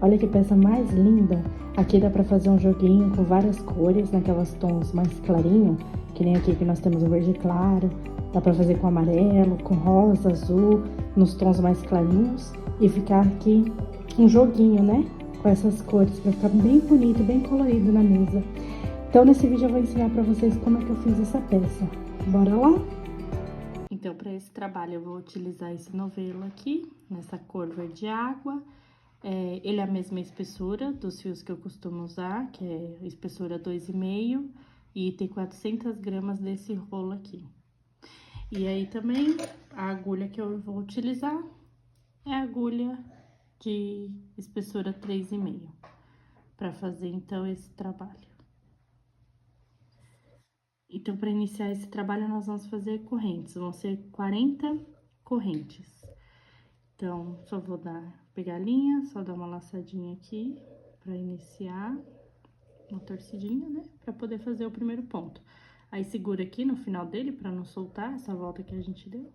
Olha que peça mais linda. Aqui dá pra fazer um joguinho com várias cores, naquelas tons mais clarinho, que nem aqui que nós temos o verde claro. Dá pra fazer com amarelo, com rosa, azul, nos tons mais clarinhos. E ficar aqui um joguinho, né? Com essas cores, pra ficar bem bonito, bem colorido na mesa. Então, nesse vídeo eu vou ensinar pra vocês como é que eu fiz essa peça. Bora lá? Então, para esse trabalho, eu vou utilizar esse novelo aqui, nessa cor verde água. Ele é a mesma espessura dos fios que eu costumo usar, que é espessura 2,5, e tem 400 gramas desse rolo aqui. E aí, também, a agulha que eu vou utilizar é a agulha de espessura 3,5, para fazer, então, esse trabalho. Então, para iniciar esse trabalho, nós vamos fazer correntes, vão ser 40 correntes. Então, só vou pegar a linha, só dar uma laçadinha aqui, para iniciar, uma torcidinha, né? Para poder fazer o primeiro ponto. Aí, segura aqui no final dele, para não soltar essa volta que a gente deu,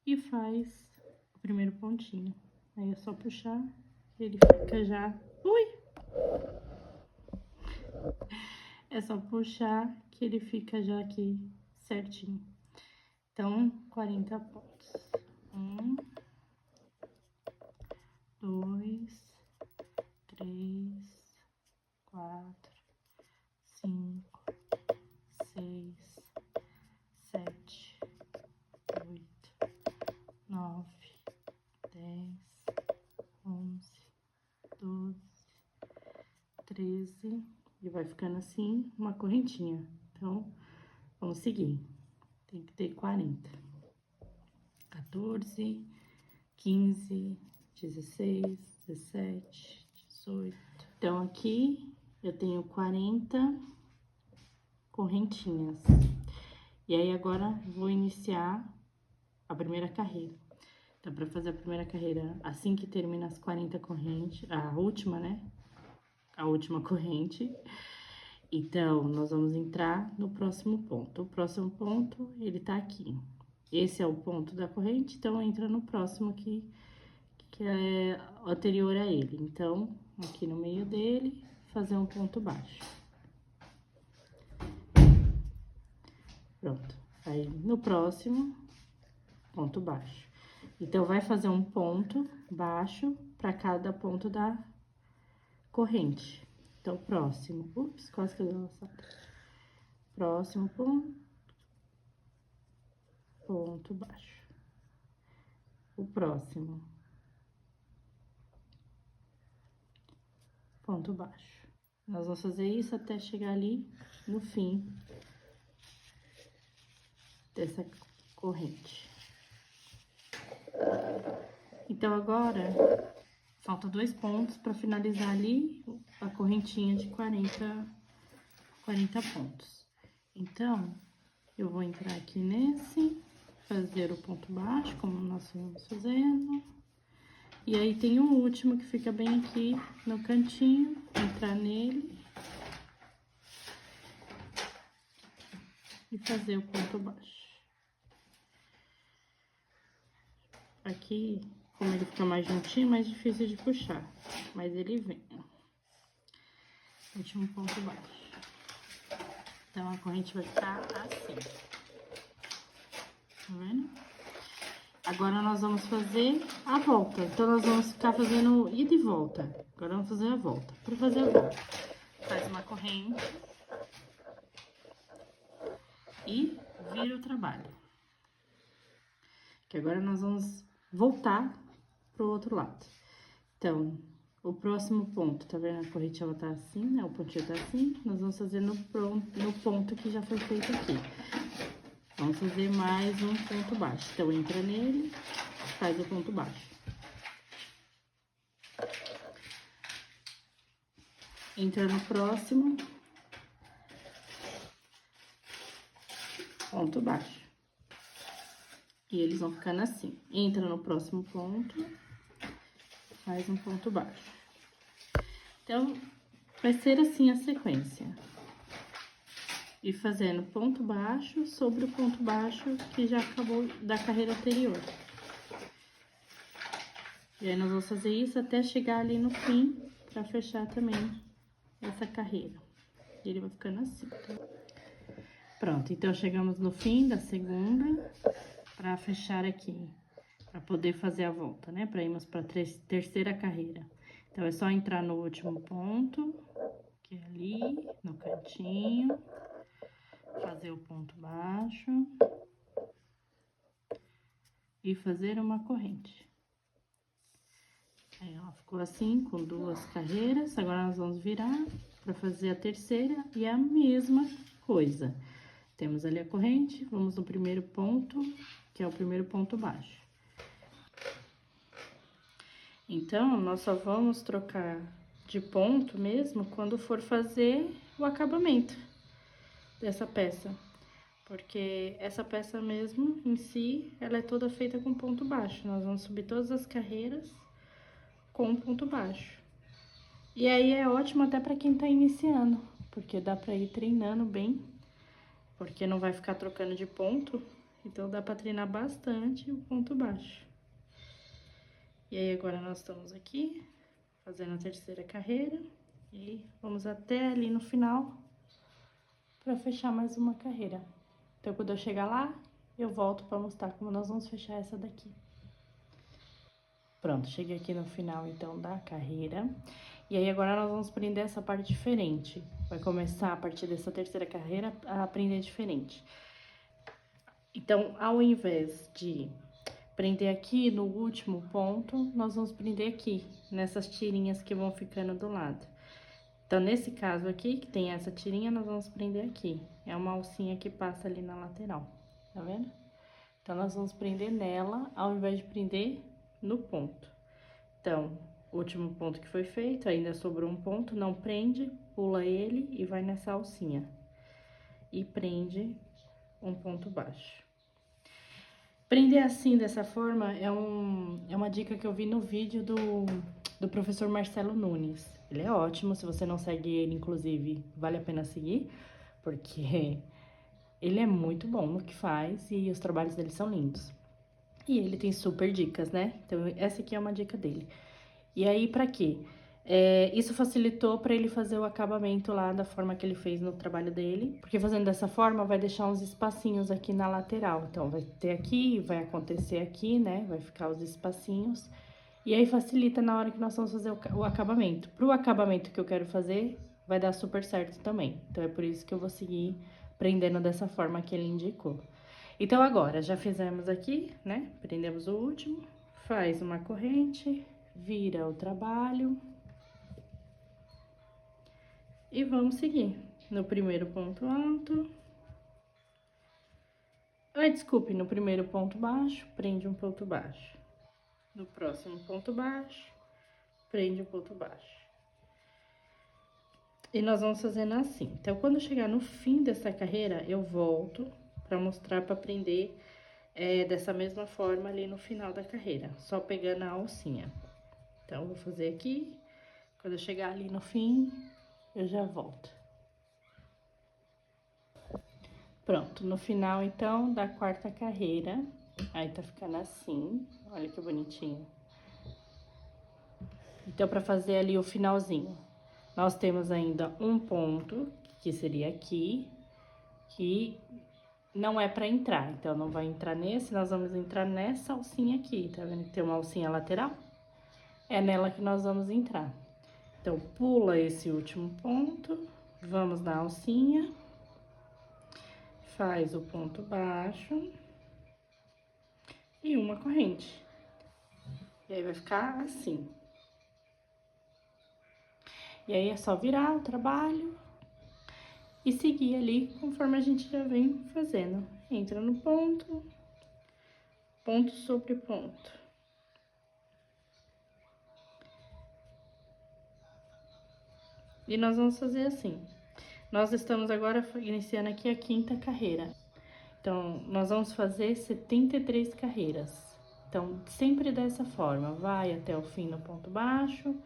e faz o primeiro pontinho. Aí, é só puxar, ele fica já... Ui! É só puxar que ele fica já aqui certinho. Então, 40 pontos. 1, 2, 3, 4, 5, 6, 7, 8, 9, 10, 11, 12, 13... E vai ficando assim, uma correntinha. Então, vamos seguir. Tem que ter 40. 14, 15, 16, 17, 18. Então, aqui eu tenho 40 correntinhas. E aí, agora, vou iniciar a primeira carreira. Então, pra fazer a primeira carreira, assim que termina as 40 correntes, a última, né? A última corrente. Então, nós vamos entrar no próximo ponto. O próximo ponto, ele tá aqui. Esse é o ponto da corrente, então, entra no próximo aqui, que é anterior a ele. Então, aqui no meio dele, fazer um ponto baixo. Pronto. Aí, no próximo, ponto baixo. Então, vai fazer um ponto baixo para cada ponto da corrente. Então, próximo. Ups, quase que eu dei uma laçada. Próximo ponto. Ponto baixo. O próximo. Ponto baixo. Nós vamos fazer isso até chegar ali no fim dessa corrente. Então, agora, falta 2 pontos para finalizar ali a correntinha de 40 pontos. Então, eu vou entrar aqui nesse, fazer o ponto baixo, como nós vamos fazendo. E aí, tem um último que fica bem aqui no cantinho, entrar nele. E fazer o ponto baixo. Aqui, como ele fica mais juntinho, mais difícil de puxar, mas ele vem. Último ponto baixo. Então, a corrente vai ficar assim. Tá vendo? Agora, nós vamos fazer a volta. Então, nós vamos ficar fazendo ida e volta. Agora, vamos fazer a volta. Para fazer a volta, faz uma corrente e vira o trabalho. Que agora, nós vamos voltar pro outro lado. Então, o próximo ponto, tá vendo? A corrente, ela tá assim, né? O pontinho tá assim. Nós vamos fazer no ponto que já foi feito aqui. Vamos fazer mais um ponto baixo. Então, entra nele, faz o ponto baixo. Entra no próximo. Ponto baixo. E eles vão ficando assim. Entra no próximo ponto, faz um ponto baixo. Então, vai ser assim a sequência. E fazendo ponto baixo sobre o ponto baixo que já acabou da carreira anterior. E aí, nós vamos fazer isso até chegar ali no fim, pra fechar também essa carreira. E ele vai ficando assim, tá? Pronto, então, chegamos no fim da segunda, pra fechar aqui, pra poder fazer a volta, né? Pra irmos pra terceira carreira. Então, é só entrar no último ponto, que é ali, no cantinho, fazer o ponto baixo e fazer uma corrente. Aí, ó, ficou assim, com 2 carreiras. Agora, nós vamos virar pra fazer a terceira e a mesma coisa. Temos ali a corrente, vamos no primeiro ponto, que é o primeiro ponto baixo. Então, nós só vamos trocar de ponto mesmo quando for fazer o acabamento dessa peça. Porque essa peça mesmo, em si, ela é toda feita com ponto baixo. Nós vamos subir todas as carreiras com ponto baixo. E aí, é ótimo até pra quem tá iniciando, porque dá pra ir treinando bem, porque não vai ficar trocando de ponto, então dá pra treinar bastante o ponto baixo. E aí, agora nós estamos aqui, fazendo a terceira carreira, e vamos até ali no final, pra fechar mais uma carreira. Então, quando eu chegar lá, eu volto pra mostrar como nós vamos fechar essa daqui. Pronto, cheguei aqui no final, então, da carreira. E aí, agora nós vamos prender essa parte diferente. Vai começar, a partir dessa terceira carreira, a prender diferente. Então, ao invés de prender aqui no último ponto, nós vamos prender aqui, nessas tirinhas que vão ficando do lado. Então, nesse caso aqui, que tem essa tirinha, nós vamos prender aqui. É uma alcinha que passa ali na lateral, tá vendo? Então, nós vamos prender nela, ao invés de prender no ponto. Então, o último ponto que foi feito, ainda sobrou um ponto, não prende, pula ele e vai nessa alcinha. E prende um ponto baixo. Prender assim, dessa forma, é uma dica que eu vi no vídeo do professor Marcelo Nunes. Ele é ótimo, se você não segue ele, inclusive, vale a pena seguir, porque ele é muito bom no que faz e os trabalhos dele são lindos. E ele tem super dicas, né? Então, essa aqui é uma dica dele. E aí, pra quê? Isso facilitou pra ele fazer o acabamento lá da forma que ele fez no trabalho dele. Porque fazendo dessa forma, vai deixar uns espacinhos aqui na lateral. Então, vai ter aqui, vai acontecer aqui, né? Vai ficar os espacinhos. E aí, facilita na hora que nós vamos fazer o acabamento. Pro acabamento que eu quero fazer, vai dar super certo também. Então, é por isso que eu vou seguir prendendo dessa forma que ele indicou. Então, agora, já fizemos aqui, né? Prendemos o último, faz uma corrente, vira o trabalho. E vamos seguir. No primeiro ponto alto. Desculpe, no primeiro ponto baixo, prende um ponto baixo. No próximo ponto baixo, prende um ponto baixo. E nós vamos fazendo assim. Então, quando chegar no fim dessa carreira, eu volto pra mostrar pra prender dessa mesma forma ali no final da carreira, só pegando a alcinha. Então, vou fazer aqui, quando eu chegar ali no fim, eu já volto. Pronto, no final, então, da quarta carreira, aí tá ficando assim, olha que bonitinho. Então, pra fazer ali o finalzinho, nós temos ainda um ponto, que seria aqui, que não é pra entrar. Então, não vai entrar nesse, nós vamos entrar nessa alcinha aqui, tá vendo que tem uma alcinha lateral? É nela que nós vamos entrar. Então, pula esse último ponto, vamos na alcinha, faz o ponto baixo e uma corrente. E aí, vai ficar assim. E aí, é só virar o trabalho e seguir ali conforme a gente já vem fazendo. Entra no ponto, ponto sobre ponto. E nós vamos fazer assim. Nós estamos agora iniciando aqui a quinta carreira. Então, nós vamos fazer 73 carreiras. Então, sempre dessa forma, vai até o fim no ponto baixo,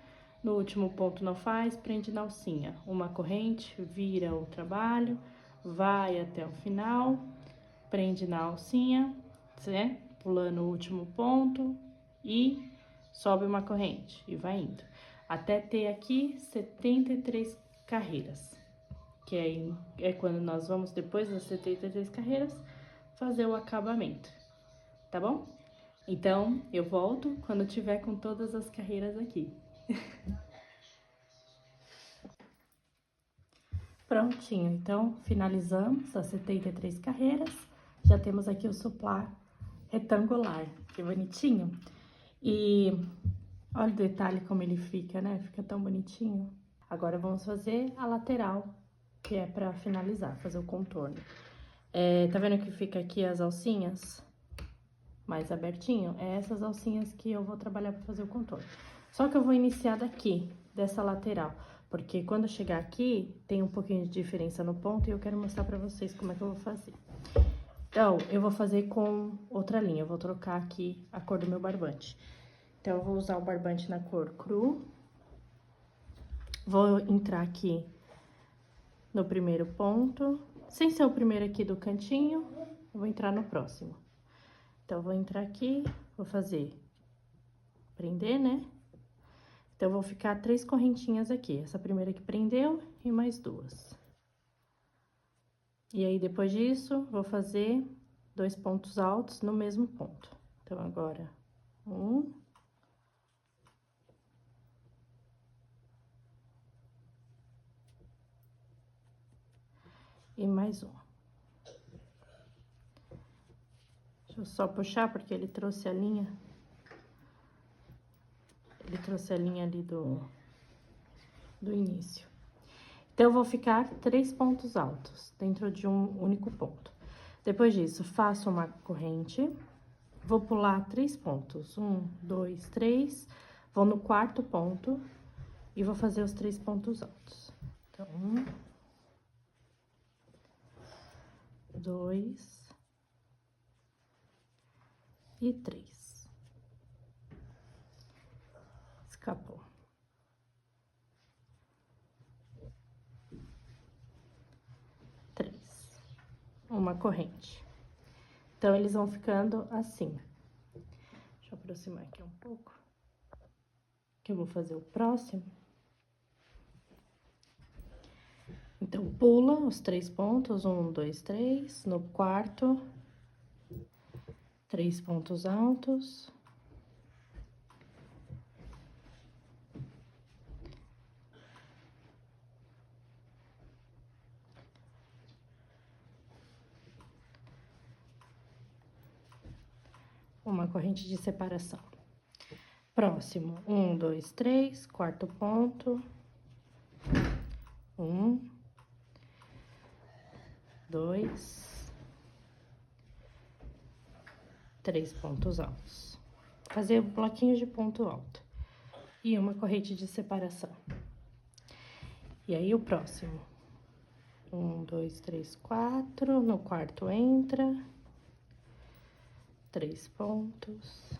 no último ponto não faz, prende na alcinha. Uma corrente, vira o trabalho, vai até o final, prende na alcinha, né? Pulando o último ponto e sobe uma corrente e vai indo. Até ter aqui 73 carreiras. Que aí é quando nós vamos, depois das 73 carreiras, fazer o acabamento, tá bom? Então, eu volto quando tiver com todas as carreiras aqui. Prontinho, então, finalizamos as 73 carreiras. Já temos aqui o suplá retangular, que bonitinho. E olha o detalhe como ele fica, né? Fica tão bonitinho. Agora, vamos fazer a lateral, que é pra finalizar, fazer o contorno. Tá vendo que fica aqui as alcinhas? Mais abertinho? É essas alcinhas que eu vou trabalhar pra fazer o contorno. Só que eu vou iniciar daqui, dessa lateral. Porque quando eu chegar aqui, tem um pouquinho de diferença no ponto e eu quero mostrar pra vocês como é que eu vou fazer. Então, eu vou fazer com outra linha, eu vou trocar aqui a cor do meu barbante. Então, eu vou usar o barbante na cor cru. Vou entrar aqui no primeiro ponto. Sem ser o primeiro aqui do cantinho, eu vou entrar no próximo. Então, eu vou entrar aqui, vou fazer prender, né? Então, eu vou ficar 3 correntinhas aqui. Essa primeira que prendeu e mais 2. E aí, depois disso, vou fazer 2 pontos altos no mesmo ponto. Então, agora, 1. E mais 1. Deixa eu só puxar, porque ele trouxe a linha. Ele trouxe a linha ali do início. Então, eu vou ficar 3 pontos altos dentro de um único ponto. Depois disso, faço uma corrente, vou pular 3 pontos. 1, 2, 3. Vou no 4º ponto e vou fazer os 3 pontos altos. Então, 1, 2 e 3. Escapou. Uma corrente. Então, eles vão ficando assim. Deixa eu aproximar aqui um pouco, que eu vou fazer o próximo. Então, pula os 3 pontos, 1, 2, 3. No 4º, 3 pontos altos. Uma corrente de separação. Próximo, 1, 2, 3, 4º ponto. 1, 2, 3 pontos altos. Fazer bloquinhos de ponto alto. E uma corrente de separação. E aí, o próximo. 1, 2, 3, 4. No 4º entra. 3 pontos.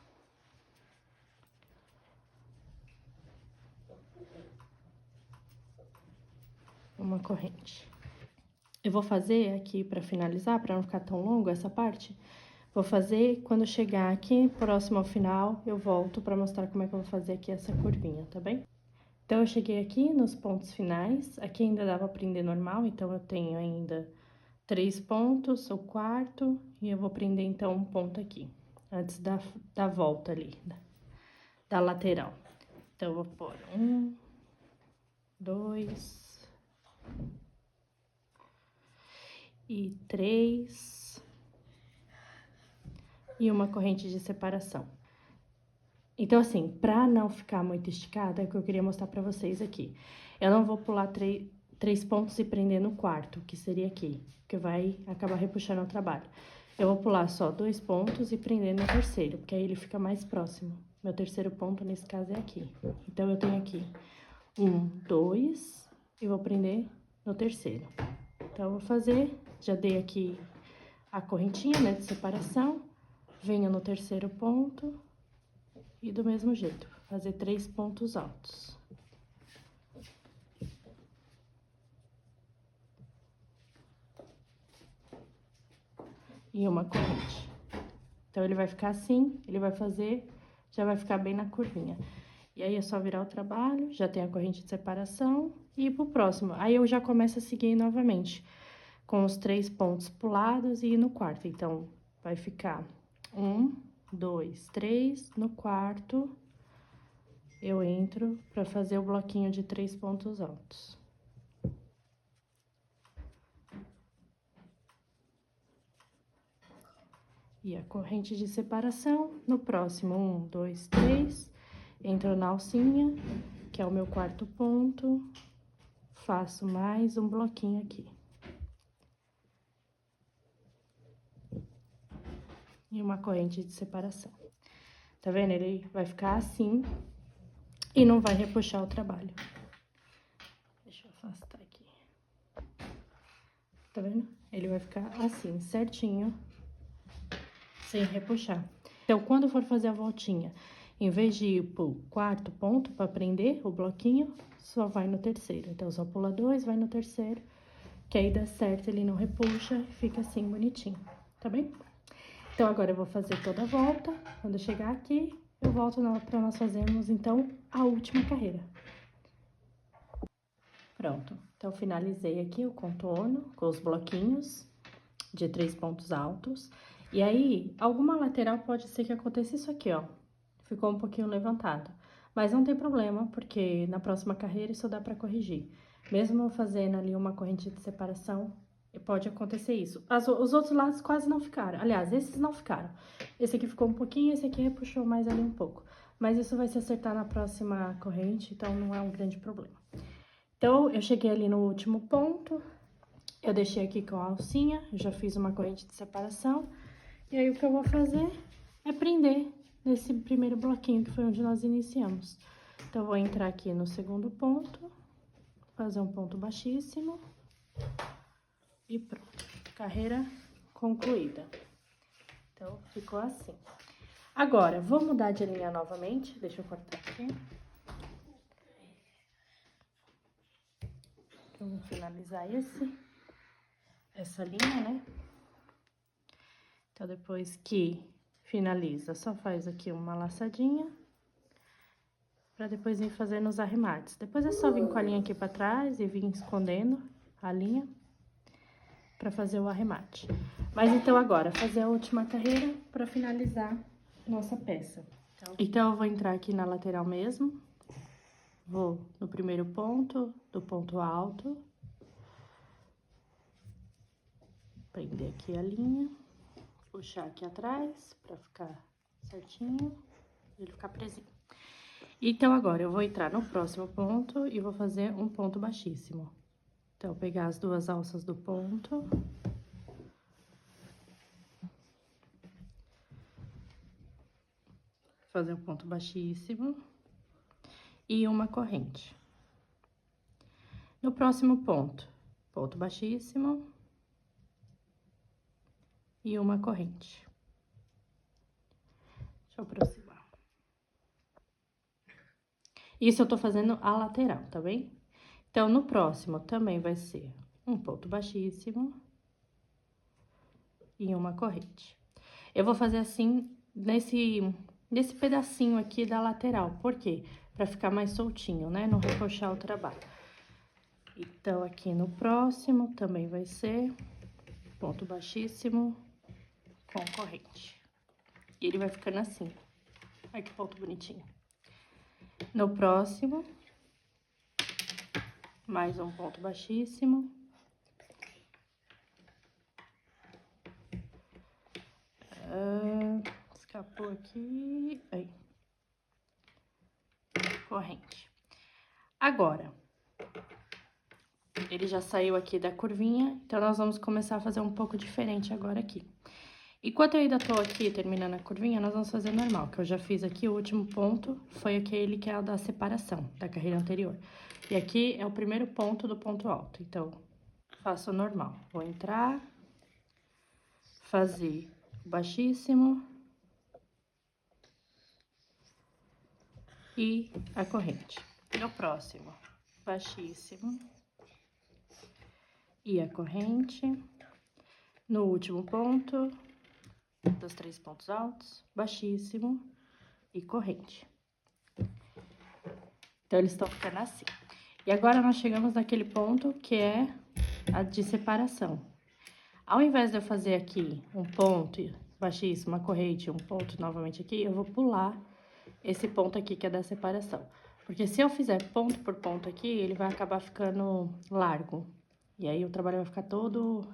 Uma corrente. Eu vou fazer aqui pra finalizar, pra não ficar tão longo essa parte. Vou fazer, quando chegar aqui, próximo ao final, eu volto pra mostrar como é que eu vou fazer aqui essa curvinha, tá bem? Então, eu cheguei aqui nos pontos finais. Aqui ainda dá pra prender normal, então eu tenho ainda 3 pontos, o 4º, e eu vou prender, então, um ponto aqui, antes da volta ali, da lateral. Então, eu vou pôr 1, 2... e 3, e uma corrente de separação. Então, assim, pra não ficar muito esticada, é o que eu queria mostrar pra vocês aqui. Eu não vou pular 3 pontos e prender no 4º, que seria aqui, que vai acabar repuxando o trabalho. Eu vou pular só 2 pontos e prender no 3º, porque aí ele fica mais próximo. Meu 3º ponto, nesse caso, é aqui. Então, eu tenho aqui 1, 2, e vou prender no 3º. Então, eu vou fazer, já dei aqui a correntinha, né, de separação, venho no 3º ponto e do mesmo jeito, fazer 3 pontos altos. E uma corrente. Então, ele vai ficar assim, ele vai fazer já vai ficar bem na curvinha. E aí, é só virar o trabalho, já tem a corrente de separação e ir pro próximo. Aí, eu já começo a seguir novamente, com os 3 pontos pulados e ir no quarto. Então, vai ficar 1, 2, 3, no quarto, eu entro pra fazer o bloquinho de 3 pontos altos. E a corrente de separação, no próximo, 1, 2, 3, entro na alcinha, que é o meu quarto ponto, faço mais um bloquinho aqui. E uma corrente de separação. Tá vendo? Ele vai ficar assim e não vai repuxar o trabalho. Deixa eu afastar aqui. Tá vendo? Ele vai ficar assim, certinho, sem repuxar. Então, quando for fazer a voltinha, em vez de ir pro quarto ponto pra prender o bloquinho, só vai no terceiro. Então, só pula 2, vai no terceiro, que aí dá certo, ele não repuxa e fica assim, bonitinho, tá bem? Então, agora eu vou fazer toda a volta. Quando eu chegar aqui, eu volto pra nós fazermos, então, a última carreira. Pronto. Então, finalizei aqui o contorno com os bloquinhos de 3 pontos altos. E aí, alguma lateral pode ser que aconteça isso aqui, ó. Ficou um pouquinho levantado. Mas não tem problema, porque na próxima carreira isso dá pra corrigir. Mesmo fazendo ali uma corrente de separação, pode acontecer isso. Os outros lados quase não ficaram. Aliás, esses não ficaram. Esse aqui ficou um pouquinho, esse aqui repuxou mais ali um pouco. Mas isso vai se acertar na próxima corrente, então não é um grande problema. Então, eu cheguei ali no último ponto, eu deixei aqui com a alcinha, já fiz uma corrente de separação. E aí, o que eu vou fazer é prender nesse primeiro bloquinho, que foi onde nós iniciamos. Então, eu vou entrar aqui no segundo ponto, fazer um ponto baixíssimo. E pronto, carreira concluída. Então, ficou assim. Agora, vou mudar de linha novamente, deixa eu cortar aqui. Eu vou finalizar essa linha, né? Então, depois que finaliza, só faz aqui uma laçadinha, pra depois ir fazendo os arremates. Depois é só vir com a linha aqui pra trás e vir escondendo a linha pra fazer o arremate. Mas então, agora, fazer a última carreira pra finalizar nossa peça. Então, eu vou entrar aqui na lateral mesmo, vou no primeiro ponto, do ponto alto, prender aqui a linha, puxar aqui atrás pra ficar certinho, ele ficar presinho. Então, agora, eu vou entrar no próximo ponto e vou fazer um ponto baixíssimo. Então, pegar as 2 alças do ponto. Fazer um ponto baixíssimo. E uma corrente. No próximo ponto, ponto baixíssimo. E uma corrente. Deixa eu aproximar. Isso eu tô fazendo a lateral, tá bem? Então, no próximo também vai ser um ponto baixíssimo e uma corrente. Eu vou fazer assim nesse pedacinho aqui da lateral. Por quê? Pra ficar mais soltinho, né? Não repuxar o trabalho. Então, aqui no próximo também vai ser ponto baixíssimo com corrente. E ele vai ficando assim. Olha que ponto bonitinho. No próximo, mais um ponto baixíssimo. Escapou aqui. Aí. Corrente. Agora, ele já saiu aqui da curvinha, então nós vamos começar a fazer um pouco diferente agora aqui. Enquanto eu ainda tô aqui terminando a curvinha, nós vamos fazer normal, que eu já fiz aqui o último ponto, foi aquele que é o da separação, da carreira anterior. E aqui é o primeiro ponto do ponto alto, então, faço normal. Vou entrar, fazer baixíssimo e a corrente. No próximo, baixíssimo e a corrente. No último ponto dos 3 pontos altos, baixíssimo e corrente. Então, eles estão ficando assim. E agora, nós chegamos naquele ponto que é a de separação. Ao invés de eu fazer aqui um ponto baixíssimo, uma corrente, um ponto novamente aqui, eu vou pular esse ponto aqui que é da separação. Porque se eu fizer ponto por ponto aqui, ele vai acabar ficando largo. E aí, o trabalho vai ficar todo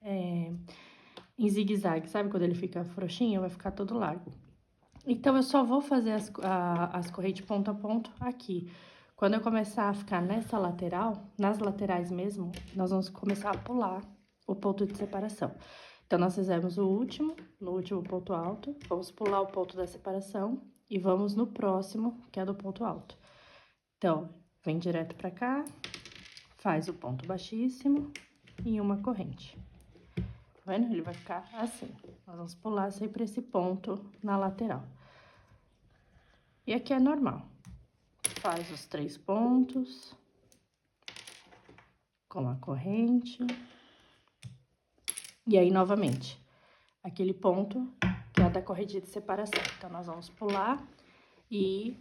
em zigue-zague, sabe? Quando ele fica frouxinho, vai ficar todo largo. Então, eu só vou fazer as correntes ponto a ponto aqui. Quando eu começar a ficar nessa lateral, nas laterais mesmo, nós vamos começar a pular o ponto de separação. Então, nós fizemos no último ponto alto, vamos pular o ponto da separação e vamos no próximo, que é do ponto alto. Então, vem direto pra cá, faz o ponto baixíssimo e uma corrente. Tá vendo? Ele vai ficar assim. Nós vamos pular sempre esse ponto na lateral. E aqui é normal. Faz os 3 pontos com a corrente. E aí, novamente, aquele ponto que é da corrente de separação. Então, nós vamos pular e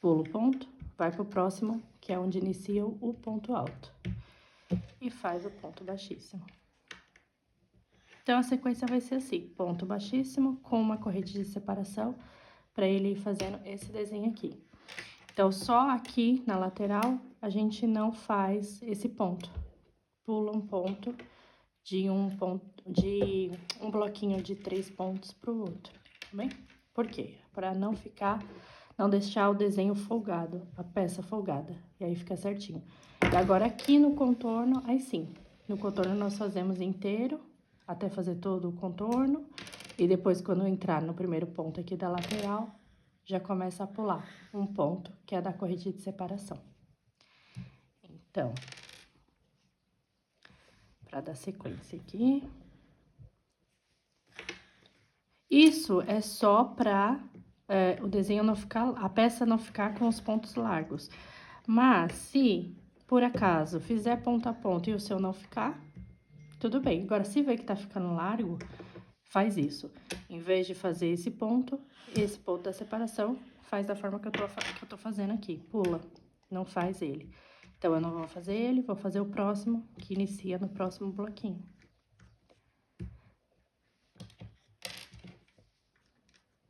pula o ponto, vai pro próximo, que é onde inicia o ponto alto. E faz o ponto baixíssimo. Então, a sequência vai ser assim, ponto baixíssimo com uma corrente de separação, para ele ir fazendo esse desenho aqui. Então, só aqui na lateral, a gente não faz esse ponto. Pula um ponto de um bloquinho de 3 pontos pro outro, tá bem? Por quê? Para não deixar o desenho folgado, a peça folgada, e aí fica certinho. E agora, aqui no contorno, aí sim, no contorno nós fazemos inteiro, até fazer todo o contorno, e depois, quando entrar no primeiro ponto aqui da lateral, já começa a pular um ponto, que é da corrente de separação. Então, para dar sequência aqui. Isso é só para o desenho não ficar, a peça não ficar com os pontos largos. Mas, se por acaso fizer ponta a ponta e o seu não ficar, tudo bem. Agora, se vê que tá ficando largo, faz isso. Em vez de fazer esse ponto da separação, faz da forma que eu tô fazendo aqui. Pula, não faz ele. Então, eu não vou fazer ele, vou fazer o próximo, que inicia no próximo bloquinho.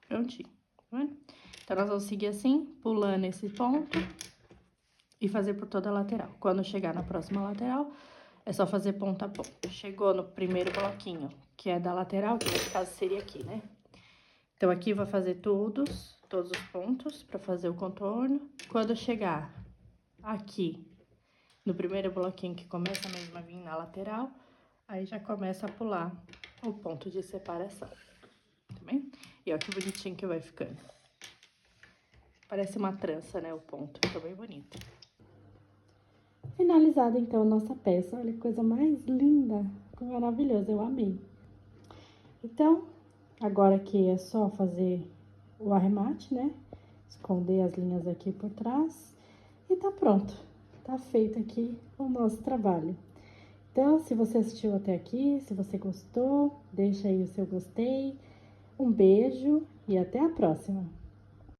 Prontinho, tá vendo? Então, nós vamos seguir assim, pulando esse ponto e fazer por toda a lateral. Quando chegar na próxima lateral, é só fazer ponta a ponta. Chegou no primeiro bloquinho, que é da lateral, que nesse caso seria aqui, né? Então, aqui vai fazer todos os pontos pra fazer o contorno. Quando chegar aqui, no primeiro bloquinho que começa mesmo a vir na lateral, aí já começa a pular o ponto de separação, tá bem? E ó que bonitinho que vai ficando. Parece uma trança, né, o ponto, ficou bem bonito. Finalizada, então, a nossa peça. Olha que coisa mais linda, ficou maravilhosa, eu amei. Então, agora aqui é só fazer o arremate, né? Esconder as linhas aqui por trás e tá pronto. Tá feito aqui o nosso trabalho. Então, se você assistiu até aqui, se você gostou, deixa aí o seu gostei. Um beijo e até a próxima!